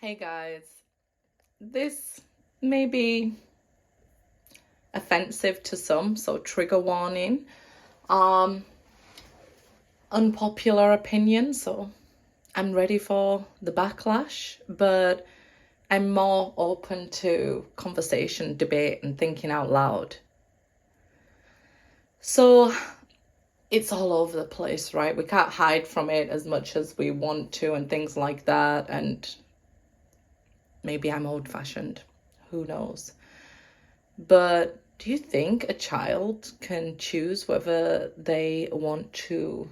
Hey guys, this may be offensive to some, so trigger warning. Um, Unpopular opinion, so I'm ready for the backlash, but I'm more open to conversation, debate, and thinking out loud. So it's all over the place, right? We can't hide from it as much as we want to, and things like that. And maybe I'm old fashioned, who knows? But do you think a child can choose whether they want to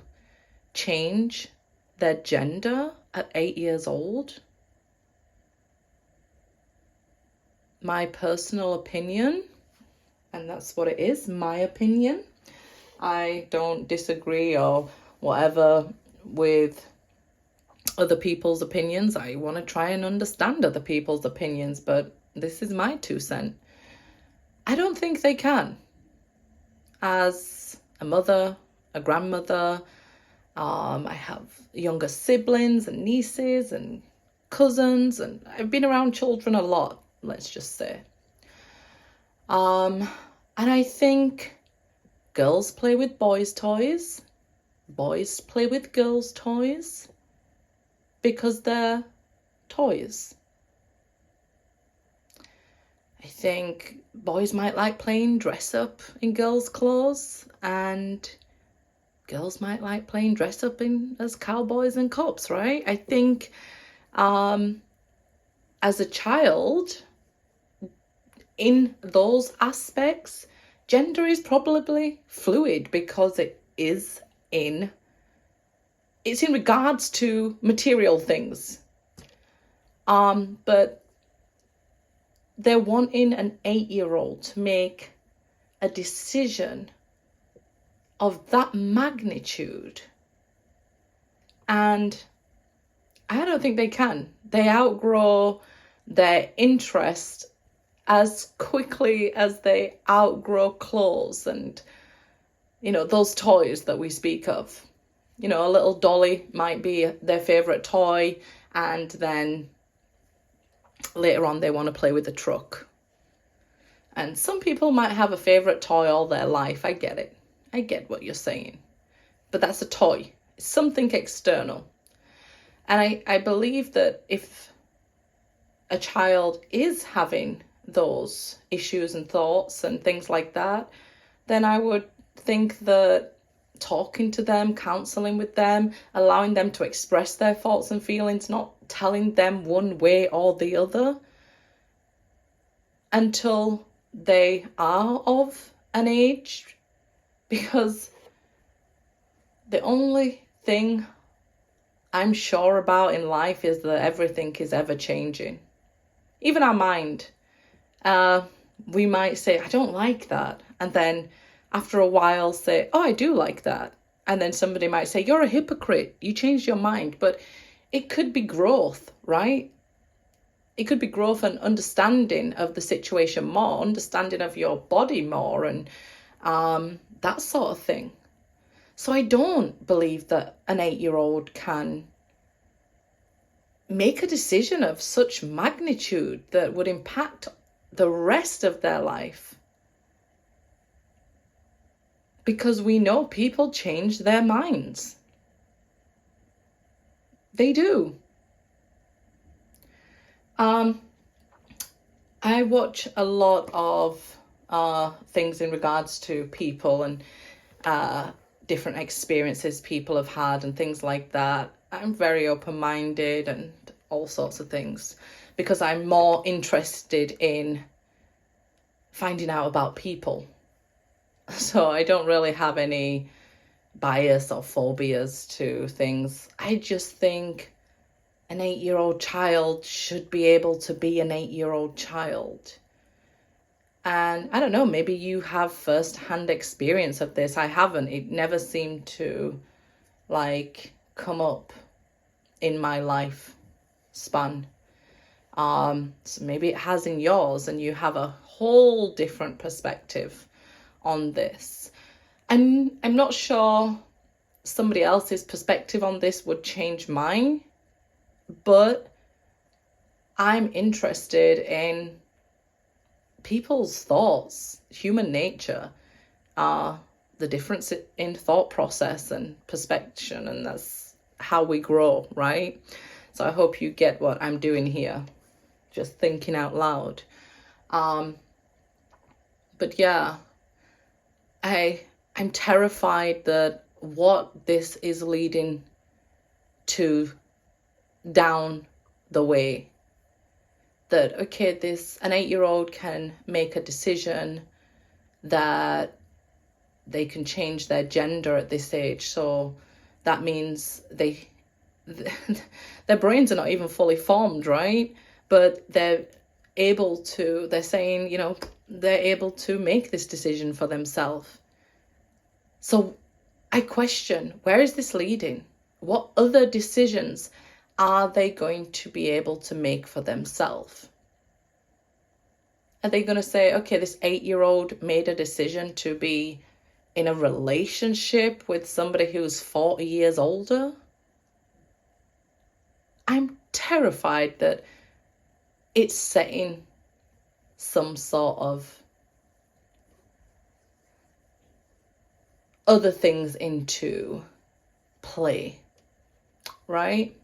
change their gender at 8 years old? My personal opinion, and that's what it is, my opinion. I don't disagree or whatever with other people's opinions. I want to try and understand other people's opinions, but this is my 2 cents. I don't think they can. As a mother, a grandmother, I have younger siblings and nieces and cousins, and I've been around children a lot, let's just say. And I think girls play with boys' toys, boys play with girls' toys because they're toys. I think boys might like playing dress up in girls' clothes, and girls might like playing dress up in as cowboys and cops, right? I think as a child, in those aspects, gender is probably fluid because it's in regards to material things. But they're wanting an 8-year-old to make a decision of that magnitude. And I don't think they can. They outgrow their interest as quickly as they outgrow clothes and, those toys that we speak of. A little dolly might be their favorite toy, and then later on they want to play with the truck. And some people might have a favorite toy all their life. I get it. I get what you're saying. But that's a toy. It's something external. And I believe that if a child is having those issues and thoughts and things like that, then I would think that talking to them, counseling with them, allowing them to express their thoughts and feelings, not telling them one way or the other until they are of an age, because the only thing I'm sure about in life is that everything is ever changing. Even our mind. We might say, I don't like that. And then after a while say, oh, I do like that. And then somebody might say, you're a hypocrite. You changed your mind. But it could be growth, right? It could be growth and understanding of the situation more, understanding of your body more, and that sort of thing. So I don't believe that an 8-year-old can make a decision of such magnitude that would impact the rest of their life. Because we know people change their minds. They do. I watch a lot of things in regards to people and different experiences people have had and things like that. I'm very open-minded and all sorts of things because I'm more interested in finding out about people. So I don't really have any bias or phobias to things. I just think an 8-year-old child should be able to be an 8-year-old child. And I don't know, maybe you have first-hand experience of this. I haven't. It never seemed to come up in my life span. So maybe it has in yours and you have a whole different perspective on this. And I'm not sure somebody else's perspective on this would change mine, but I'm interested in people's thoughts, human nature, the difference in thought process and perception, and that's how we grow, right? So I hope you get what I'm doing here, just thinking out loud. But yeah, I'm terrified that what this is leading to down the way, that okay, an 8-year-old can make a decision that they can change their gender at this age. So that means their brains are not even fully formed, right? But they're saying, they're able to make this decision for themselves. So I question, where is this leading? What other decisions are they going to be able to make for themselves? Are they going to say, okay, this 8-year-old made a decision to be in a relationship with somebody who's 40 years older? I'm terrified that it's setting some sort of other things into play, right?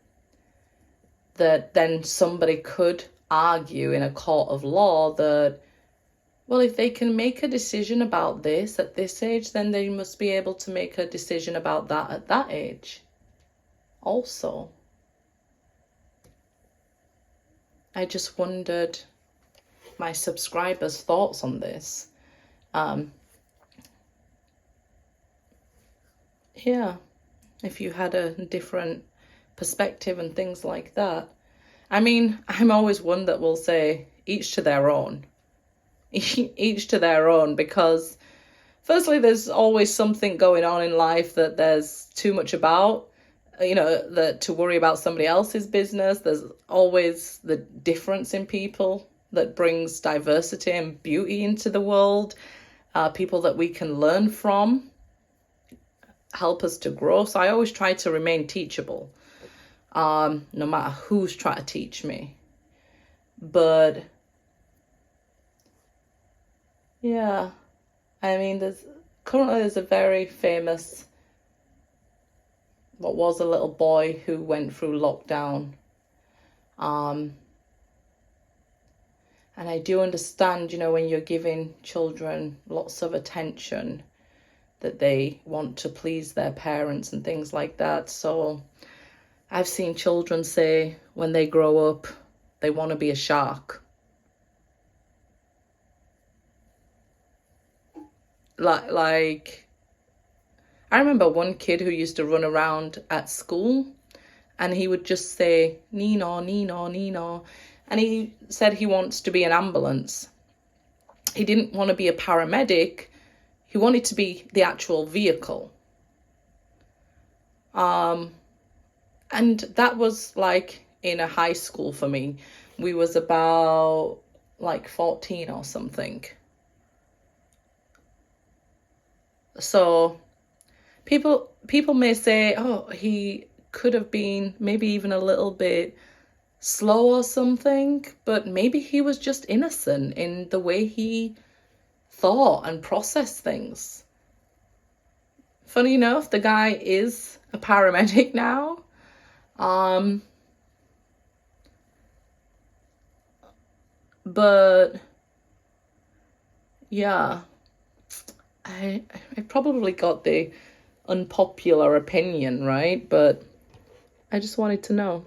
That then somebody could argue in a court of law that, well, if they can make a decision about this at this age, then they must be able to make a decision about that at that age also. I just wondered my subscribers' thoughts on this. Yeah, if you had a different perspective and things like that. I mean, I'm always one that will say each to their own. Each to their own, because firstly, there's always something going on in life that there's too much about, that to worry about somebody else's business. There's always the difference in people that brings diversity and beauty into the world, people that we can learn from, help us to grow. So I always try to remain teachable, no matter who's trying to teach me. But yeah, I mean, there's a very famous, what was a little boy who went through lockdown. And I do understand, when you're giving children lots of attention, that they want to please their parents and things like that. So I've seen children say when they grow up, they want to be a shark. Like, I remember one kid who used to run around at school and he would just say, Nino, Nino, Nino. And he said he wants to be an ambulance. He didn't want to be a paramedic. He wanted to be the actual vehicle. And that was like in a high school for me. We was about like 14 or something. So people may say, oh, he could have been maybe even a little bit slow or something, but maybe he was just innocent in the way he thought and processed things. Funny enough, the guy is a paramedic now. But yeah, I probably got the unpopular opinion, right? But I just wanted to know.